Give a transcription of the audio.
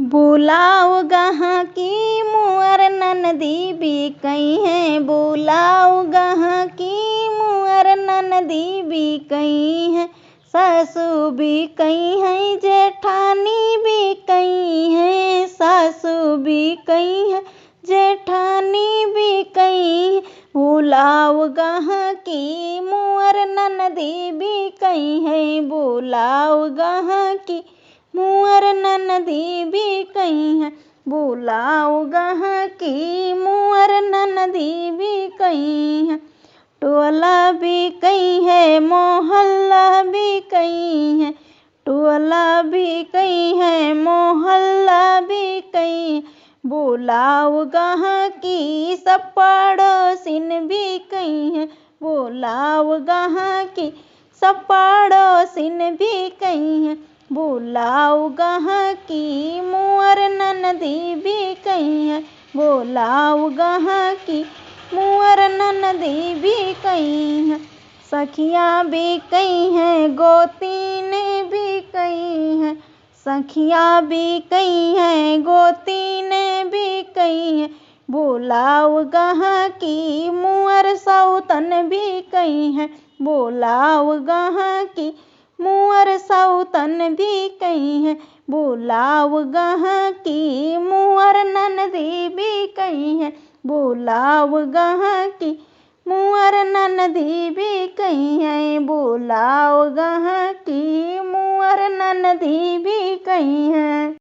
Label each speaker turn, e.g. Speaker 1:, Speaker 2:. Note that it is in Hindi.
Speaker 1: बुलाओ गहाँ की मुअर ननदी बिकई है, बुलाओ गहाँ की मुअर ननदी बिकई है। सासू बिकई है, जेठानी बिकई है, सासू बिकई है, जेठानी बिकई है। बुलाओ गहाँ की मुअर ननदी बिकई है, बुलाओ गहाँ की मुअर ननदी बिकई है, बुलाओ गहाँ की मुअर ननदी बिकई है। टोला बिकई है, मोहल्ला बिकई है, टोला बिकई है, मोहल्ला बिकई है। बुलाओ गहाँ की सब पड़ोसिन बिकई है, बुलाओ गहाँ की सब पड़ोसिन बिकई है। बुलाओ गहाँ की मुअर ननदी बिकई है, बुलाओ गहाँ की मुअर ननदी बिकई है। सखियाँ बिकई हैं, गोतीन बिकई हैं, सखियाँ बिकई हैं, गोतीन बिकई हैं। बुलाओ गहाँ की मुअर सौतन बिकई है, बुलाओ गहाँ की मुअर सौतन बिकई है। बुलाओ गहाँ की मुअर ननदी बिकई है, बुलाओ गहाँ की मुअर ननदी बिकई है, बुलाओ गहाँ की मुअर ननदी बिकई है।